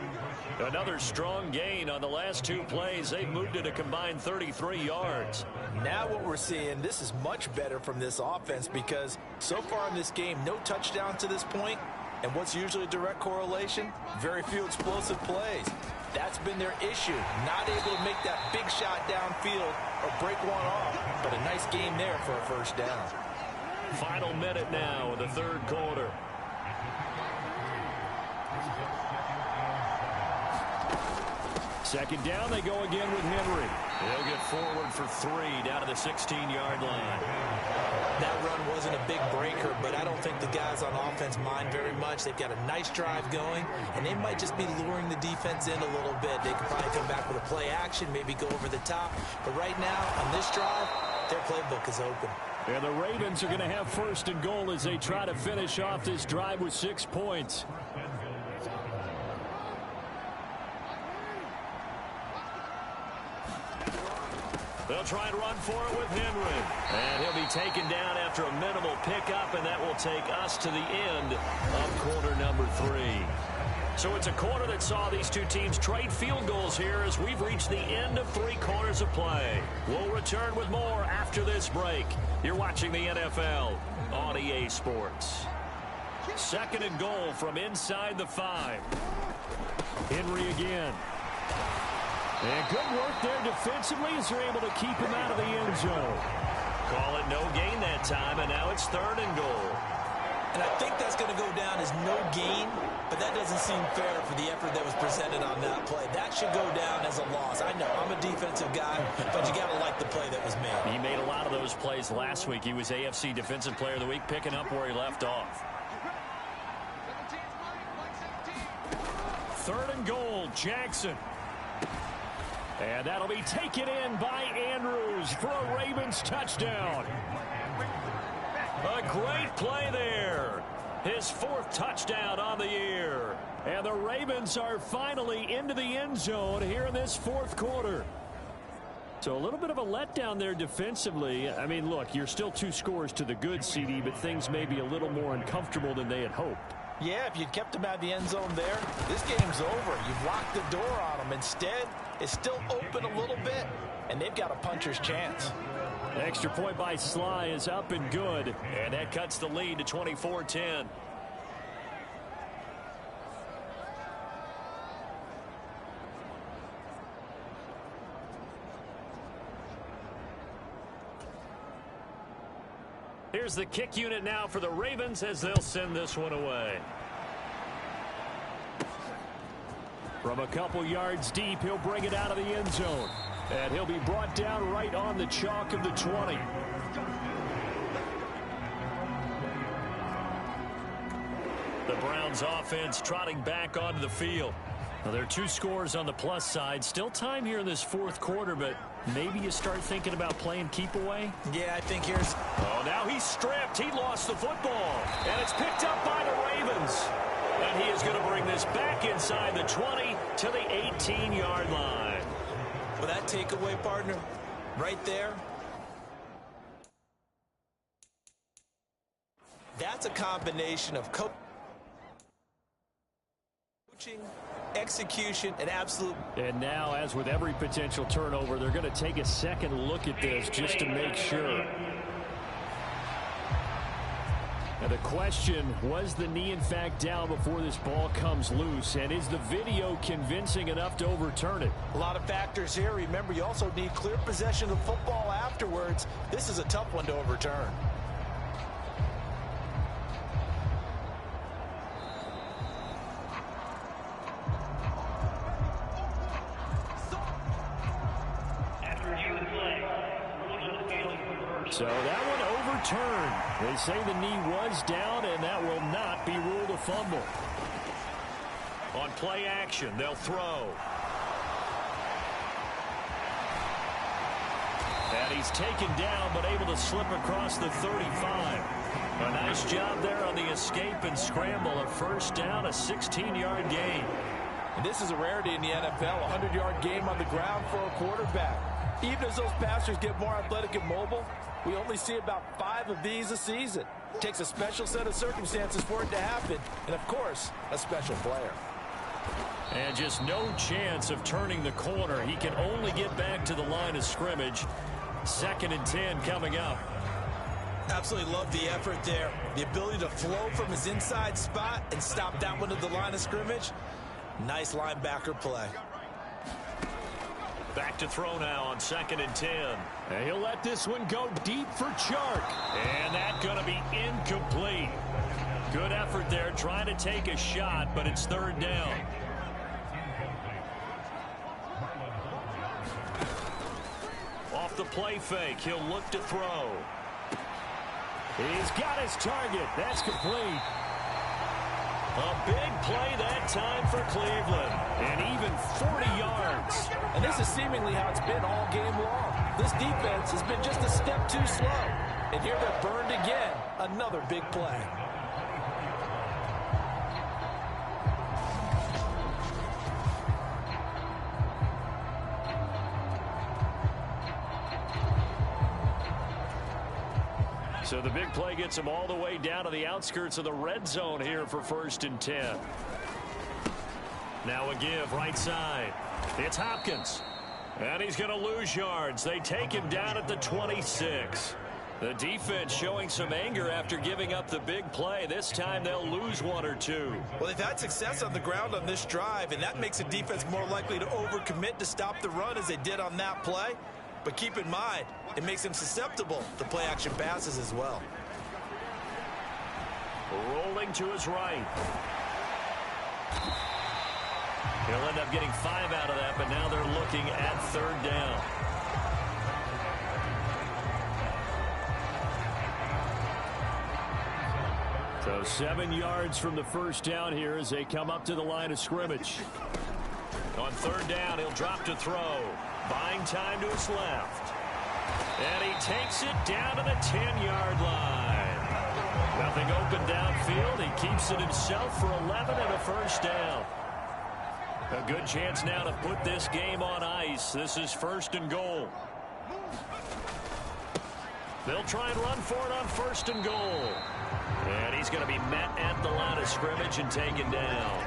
Another strong gain on the last 2 plays. They've moved it a combined 33 yards. Now what we're seeing, this is much better from this offense because so far in this game, no touchdowns to this point. And what's usually a direct correlation? Very few explosive plays. That's been their issue. Not able to make that big shot downfield or break one off. But a nice game there for a first down. Final minute now in the 3rd quarter. Second down, they go again with Henry. He'll get forward for 3 down to the 16-yard line. That run wasn't a big breaker, but I don't think the guys on offense mind very much. They've got a nice drive going, and they might just be luring the defense in a little bit. They could probably come back with a play action, maybe go over the top. But right now, on this drive, their playbook is open. And the Ravens are going to have 1st and goal as they try to finish off this drive with 6 points. They'll try and run for it with Henry. And he'll be taken down after a minimal pickup, and that will take us to the end of quarter number 3. So it's a quarter that saw these two teams trade field goals here as we've reached the end of 3 quarters of play. We'll return with more after this break. You're watching the NFL on EA Sports. 2nd and goal from inside the 5. Henry again. And good work there defensively as they're able to keep him out of the end zone. Call it no gain that time, and now it's 3rd and goal. And I think that's going to go down as no gain, but that doesn't seem fair for the effort that was presented on that play. That should go down as a loss. I know, I'm a defensive guy, but you got to like the play that was made. He made a lot of those plays last week. He was AFC Defensive Player of the Week, picking up where he left off. 3rd and goal, Jackson. And that'll be taken in by Andrews for a Ravens touchdown. A great play there. His 4th touchdown on the year. And the Ravens are finally into the end zone here in this 4th quarter. So a little bit of a letdown there defensively. I mean, look, you're still 2 scores to the good, CD, but things may be a little more uncomfortable than they had hoped. Yeah, if you'd kept him out of the end zone there, this game's over. You've locked the door on him. Instead, it's still open a little bit, and they've got a puncher's chance. Extra point by Sly is up and good. And that cuts the lead to 24-10. Here's the kick unit now for the Ravens as they'll send this one away. From a couple yards deep, he'll bring it out of the end zone. And he'll be brought down right on the chalk of the 20. The Browns offense trotting back onto the field. Now, there are 2 scores on the plus side. Still time here in this 4th quarter, but maybe you start thinking about playing keep away. Yeah, I think here's... Oh, now he's stripped. He lost the football. And it's picked up by the Ravens. And he is going to bring this back inside the 20 to the 18-yard line. Well, that takeaway, partner, right there, that's a combination of coaching, execution, and absolute. And now, as with every potential turnover, they're going to take a second look at this just to make sure. Now the question, was the knee in fact down before this ball comes loose? And is the video convincing enough to overturn it? A lot of factors here. Remember, you also need clear possession of football afterwards. This is a tough one to overturn. So that one overturned. They say the knee was down, and that will not be ruled a fumble. On play action, they'll throw. And he's taken down, but able to slip across the 35. A nice job there on the escape and scramble. A first down, a 16-yard gain. And this is a rarity in the NFL, a 100-yard game on the ground for a quarterback. Even as those passers get more athletic and mobile, we only see about 5 of these a season. It takes a special set of circumstances for it to happen, and of course, a special player. And just no chance of turning the corner. He can only get back to the line of scrimmage. 2nd and 10 coming up. Absolutely love the effort there. The ability to flow from his inside spot and stop that one at the line of scrimmage. Nice linebacker play. Back to throw now on 2nd and 10. And he'll let this one go deep for Chark. And that's going to be incomplete. Good effort there trying to take a shot, but it's 3rd down. Off the play fake, he'll look to throw. He's got his target. That's complete. A big play that time for Cleveland. And even 40 yards. And this is seemingly how it's been all game long. This defense has been just a step too slow. And here they're burned again. Another big play. So the big play gets him all the way down to the outskirts of the red zone here for 1st and 10. Now a give right side. It's Hopkins. And he's going to lose yards. They take him down at the 26. The defense showing some anger after giving up the big play. This time they'll lose 1 or 2. Well, they've had success on the ground on this drive, and that makes the defense more likely to overcommit to stop the run as they did on that play. But keep in mind, it makes them susceptible to play-action passes as well. Rolling to his right. He'll end up getting 5 out of that, but now they're looking at 3rd down. So 7 yards from the first down here as they come up to the line of scrimmage. On 3rd down, he'll drop to throw. Buying time to his left. And he takes it down to the 10-yard line. Nothing open downfield. He keeps it himself for 11 and a first down. A good chance now to put this game on ice. This is 1st and goal. They'll try and run for it on 1st and goal. And he's going to be met at the line of scrimmage and taken down.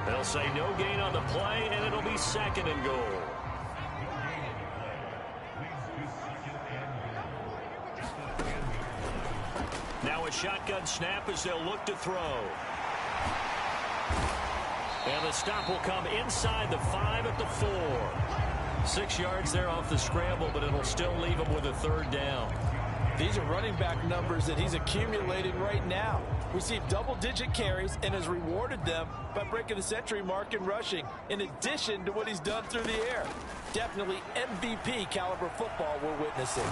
They'll say no gain on the play, and it'll be 2nd and goal. Now a shotgun snap as they'll look to throw. And the stop will come inside the 5 at the 4. 6 yards there off the scramble, but it'll still leave him with a 3rd down. These are running back numbers that he's accumulating right now. Received double-digit carries and has rewarded them by breaking the century mark in rushing, in addition to what he's done through the air. Definitely MVP caliber football we're witnessing.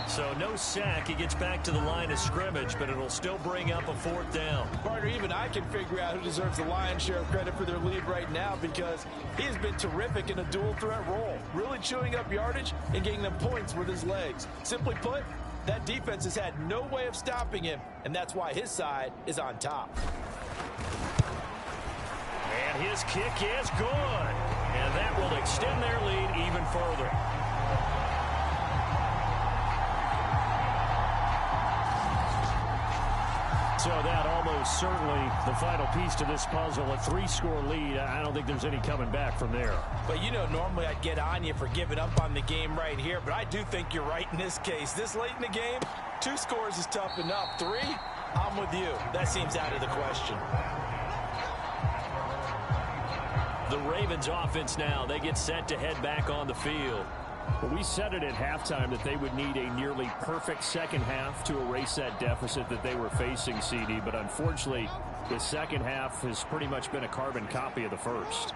So no sack. He gets back to the line of scrimmage, but it'll still bring up a 4th down. Partner, even I can figure out who deserves the lion's share of credit for their lead right now, because he has been terrific in a dual threat role, really chewing up yardage and getting them points with his legs. Simply put, that defense has had no way of stopping him, and that's why his side is on top. And his kick is good. And that will extend their lead even further. So that almost certainly the final piece to this puzzle, a 3-score lead. I don't think there's any coming back from there. But, you know, normally I'd get on you for giving up on the game right here, but I do think you're right in this case. This late in the game, 2 scores is tough enough. 3, I'm with you. That seems out of the question. The Ravens offense now, they get set to head back on the field. Well, we said it at halftime that they would need a nearly perfect second half to erase that deficit that they were facing, CD. But unfortunately, the second half has pretty much been a carbon copy of the first.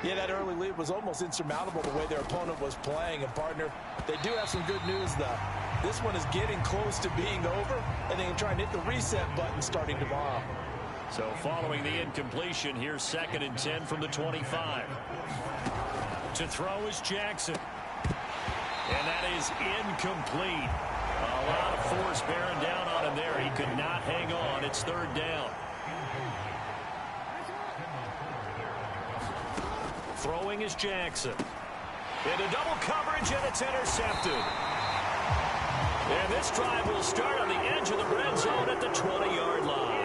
Yeah, that early lead was almost insurmountable the way their opponent was playing. And, partner, they do have some good news, though. This one is getting close to being over, and they can try and hit the reset button starting tomorrow. So following the incompletion, here's 2nd and 10 from the 25. To throw is Jackson. And that is incomplete. A lot of force bearing down on him there. He could not hang on. It's 3rd down. Throwing is Jackson. Into double coverage, and it's intercepted. And this drive will start on the edge of the red zone at the 20-yard line.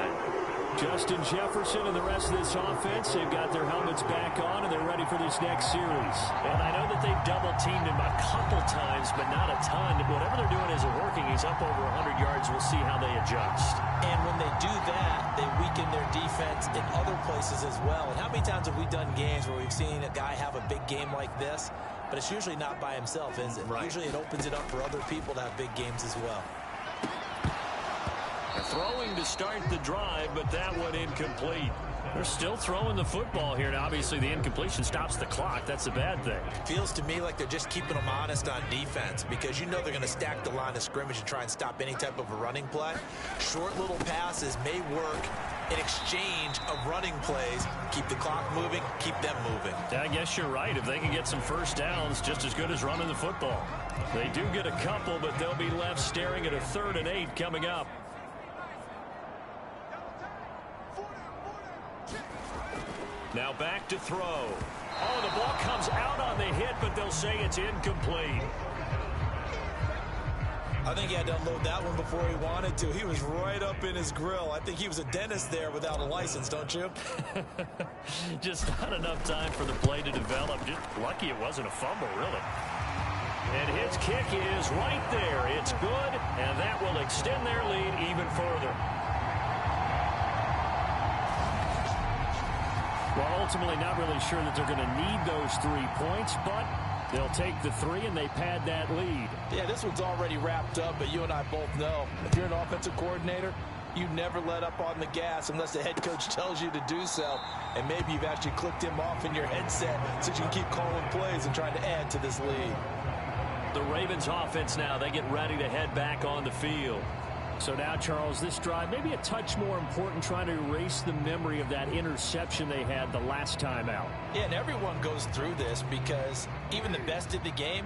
Justin Jefferson and the rest of this offense, they've got their helmets back on, and they're ready for this next series. And I know that they've double-teamed him a couple times, but not a ton. Whatever they're doing isn't working. He's up over 100 yards. We'll see how they adjust. And when they do that, they weaken their defense in other places as well. And how many times have we done games where we've seen a guy have a big game like this, but it's usually not by himself, is it? Right. Usually it opens it up for other people to have big games as well. Throwing to start the drive, but that one incomplete. They're still throwing the football here. Now, obviously, the incompletion stops the clock. That's a bad thing. Feels to me like they're just keeping them honest on defense because you know they're going to stack the line of scrimmage and try and stop any type of a running play. Short little passes may work in exchange of running plays. Keep the clock moving, keep them moving. I guess you're right. If they can get some first downs, just as good as running the football. They do get a couple, but they'll be left staring at a 3rd and 8 coming up. Now back to throw. Oh, the ball comes out on the hit, but they'll say it's incomplete. I think he had to unload that one before he wanted to. He was right up in his grill. I think he was a dentist there without a license, don't you? Just not enough time for the play to develop. Just lucky it wasn't a fumble, really. And his kick is right there. It's good, and that will extend their lead even further. Well, ultimately not really sure that they're going to need those 3 points, but they'll take the 3 and they pad that lead. Yeah, this one's already wrapped up, but you and I both know if you're an offensive coordinator, you never let up on the gas unless the head coach tells you to do so. And maybe you've actually clicked him off in your headset so you can keep calling plays and trying to add to this lead. The Ravens offense now, they get ready to head back on the field. So now, Charles, this drive maybe a touch more important, trying to erase the memory of that interception they had the last time out. Yeah, and everyone goes through this because even the best of the game,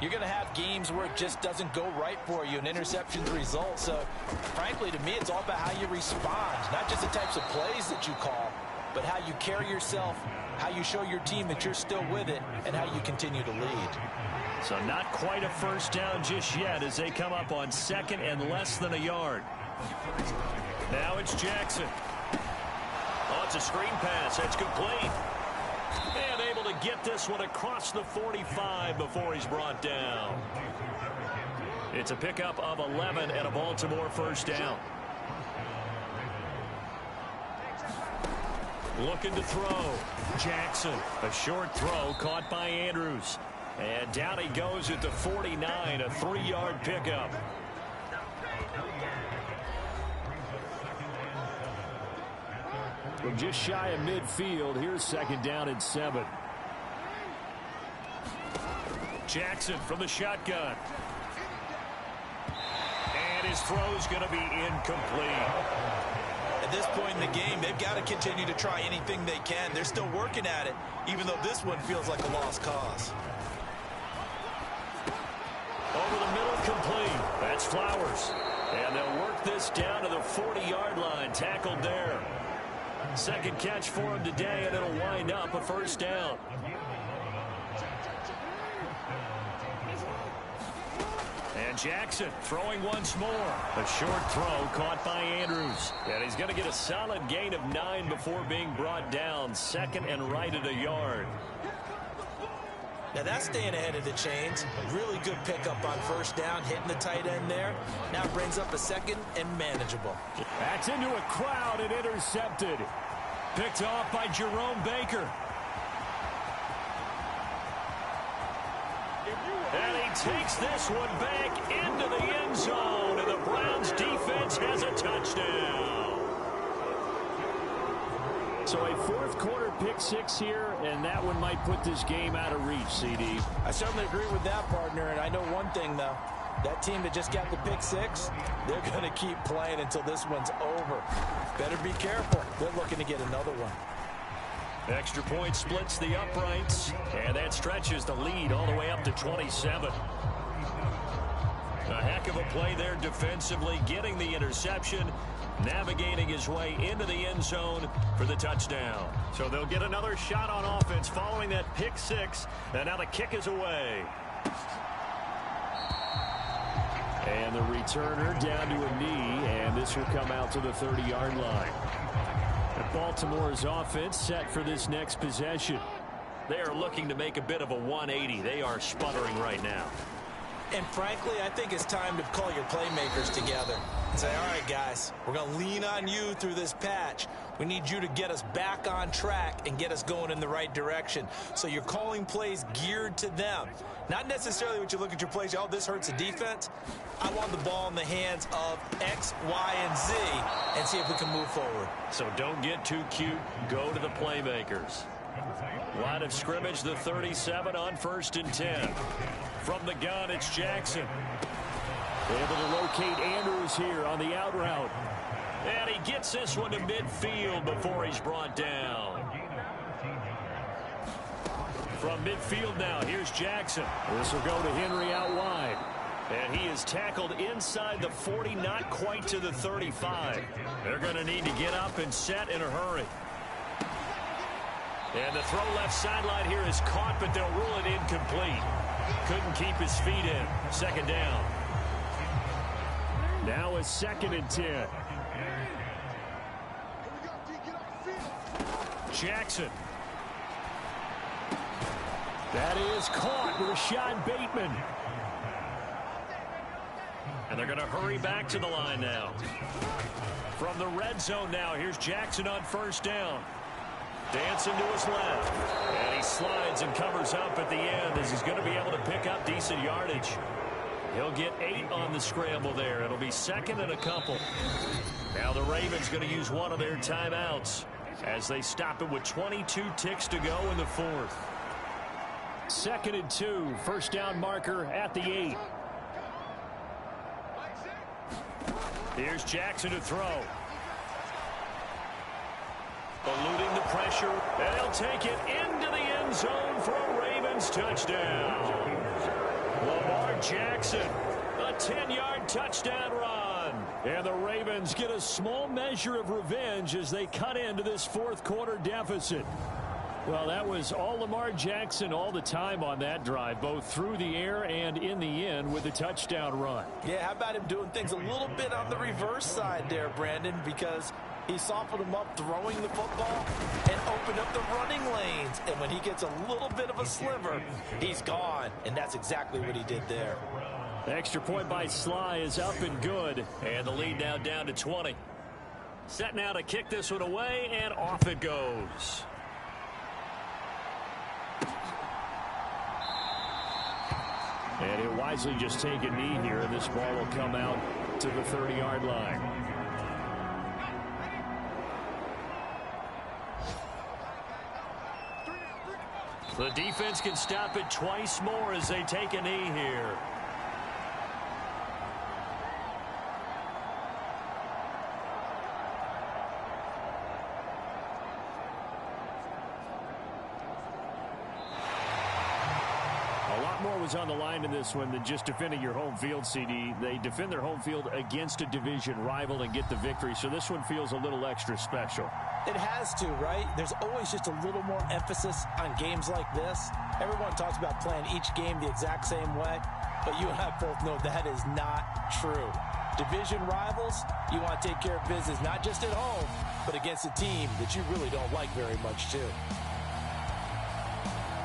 you're going to have games where it just doesn't go right for you, an interception's result. So, frankly, to me, it's all about how you respond, not just the types of plays that you call, but how you carry yourself, how you show your team that you're still with it, and how you continue to lead. So not quite a first down just yet as they come up on 2nd and less than a yard. Now it's Jackson. Oh, it's a screen pass. That's complete. And able to get this one across the 45 before he's brought down. It's a pickup of 11 and a Baltimore first down. Looking to throw. Jackson. A short throw caught by Andrews. And down he goes at the 49, a 3-yard pickup. From just shy of midfield, here's 2nd down and 7. Jackson from the shotgun. And his throw's going to be incomplete. At this point in the game, they've got to continue to try anything they can. They're still working at it, even though this one feels like a lost cause. Over the middle, complete. That's Flowers. And they'll work this down to the 40-yard line. Tackled there. Second catch for him today, and it'll wind up a first down. And Jackson throwing once more. A short throw caught by Andrews. And he's going to get a solid gain of 9 before being brought down. Second and right at a yard. Now that's staying ahead of the chains. Really good pickup on first down, hitting the tight end there. Now brings up a second and manageable. That's into a crowd and intercepted. Picked off by Jerome Baker. And he takes this one back into the end zone, and the Browns defense has a touchdown. So a fourth quarter pick six here, and that one might put this game out of reach, CD. I certainly agree with that, partner, and I know one thing, though. That team that just got the pick six, they're going to keep playing until this one's over. Better be careful. They're looking to get another one. Extra point splits the uprights, and that stretches the lead all the way up to 27. A heck of a play there defensively, getting the interception, navigating his way into the end zone for the touchdown. So they'll get another shot on offense following that pick six, and now the kick is away. And the returner down to a knee, and this will come out to the 30-yard line. Baltimore's offense set for this next possession. They are looking to make a bit of a 180. They are sputtering right now. And frankly, I think it's time to call your playmakers together and say, all right, guys, we're going to lean on you through this patch. We need you to get us back on track and get us going in the right direction. So you're calling plays geared to them. Not necessarily what you look at your plays, oh, this hurts the defense. I want the ball in the hands of X, Y, and Z and see if we can move forward. So don't get too cute. Go to the playmakers. Line of scrimmage, the 37 on 1st and 10. From the gun, it's Jackson. Able to locate Andrews here on the out route. And he gets this one to midfield before he's brought down. From midfield now, here's Jackson. This will go to Henry out wide. And he is tackled inside the 40, not quite to the 35. They're going to need to get up and set in a hurry. And the throw left sideline here is caught, but they'll rule it incomplete. Couldn't keep his feet in. Second down. Now a 2nd and 10. Jackson. That is caught. Rashad Bateman. And they're going to hurry back to the line now. From the red zone now, here's Jackson on 1st down. Dancing to his left. And he slides and covers up at the end as he's going to be able to pick up decent yardage. He'll get 8 on the scramble there. It'll be 2nd and a couple. Now the Ravens going to use one of their timeouts as they stop it with 22 ticks to go in the 4th. 2nd and 2. First down marker at the 8. Here's Jackson to throw. Eluding the pressure, and he'll take it into the end zone for a Ravens touchdown. Lamar Jackson, a 10-yard touchdown run. And the Ravens get a small measure of revenge as they cut into this 4th quarter deficit. Well, that was all Lamar Jackson all the time on that drive, both through the air and in the end with a touchdown run. Yeah, how about him doing things a little bit on the reverse side there, Brandon, because he softened him up throwing the football and opened up the running lanes. And when he gets a little bit of a sliver, he's gone. And that's exactly what he did there. The extra point by Sly is up and good. And the lead now down to 20. Set now to kick this one away, and off it goes. And he'll wisely just take a knee here, and this ball will come out to the 30-yard line. The defense can stop it twice more as they take a knee here. A lot more was on the line in this one than just defending your home field, CD. They defend their home field against a division rival and get the victory, so this one feels a little extra special. It has to, right? There's always just a little more emphasis on games like this. Everyone talks about playing each game the exact same way, but you and I both know that is not true. Division rivals, you want to take care of business, not just at home, but against a team that you really don't like very much, too.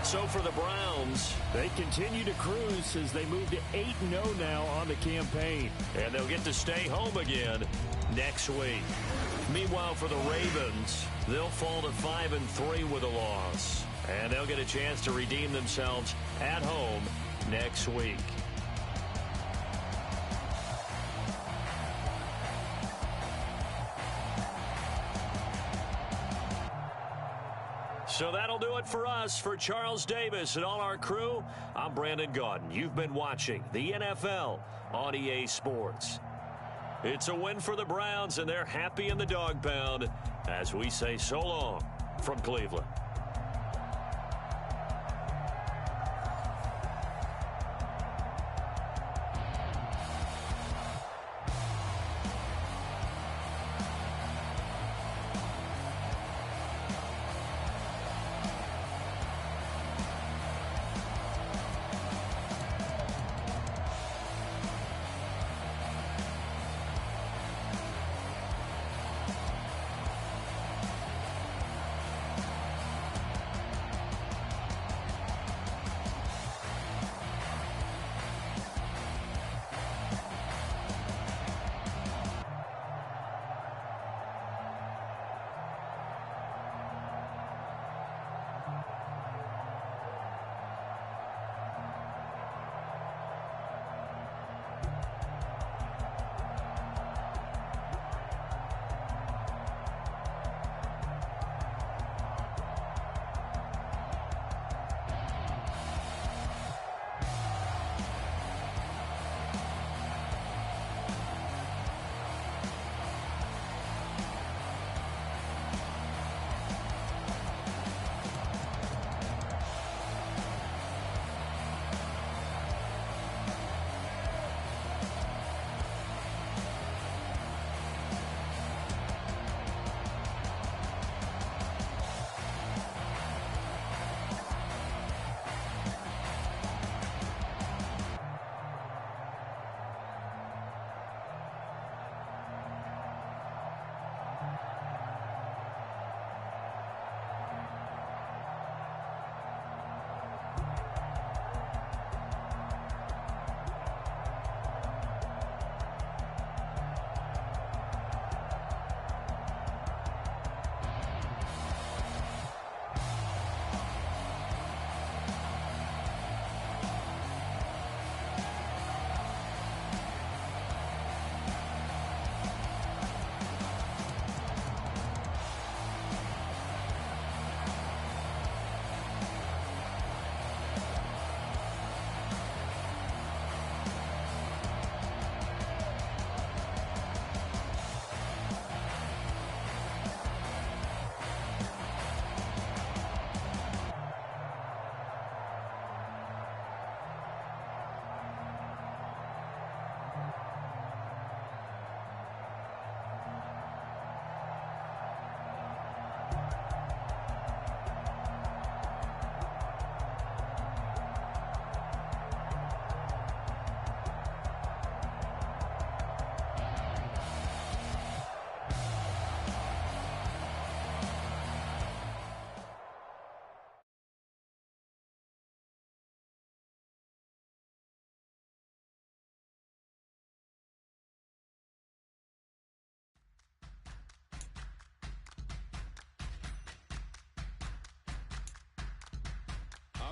So for the Browns, they continue to cruise as they move to 8-0 now on the campaign. And they'll get to stay home again next week. Meanwhile, for the Ravens, they'll fall to 5-3 with a loss. And they'll get a chance to redeem themselves at home next week. So that'll do it for us. For Charles Davis and all our crew, I'm Brandon Gaudin. You've been watching the NFL on EA Sports. It's a win for the Browns, and they're happy in the dog pound as we say so long from Cleveland.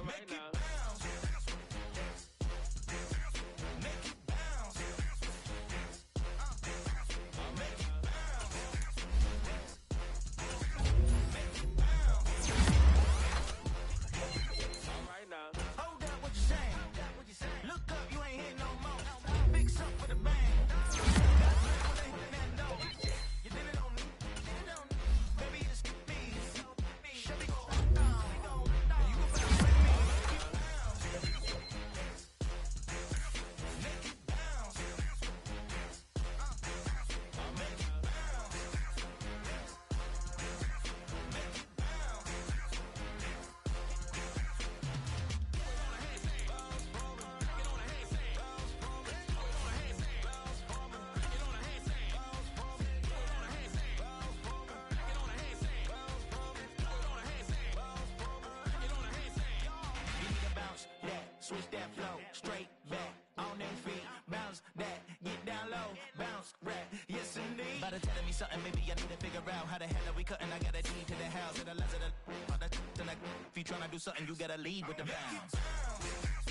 All right now. something, maybe I need to figure out how the hell are we cutting. I got a deed to the house and the less of the if you trying to do something, you gotta lead with the bounds.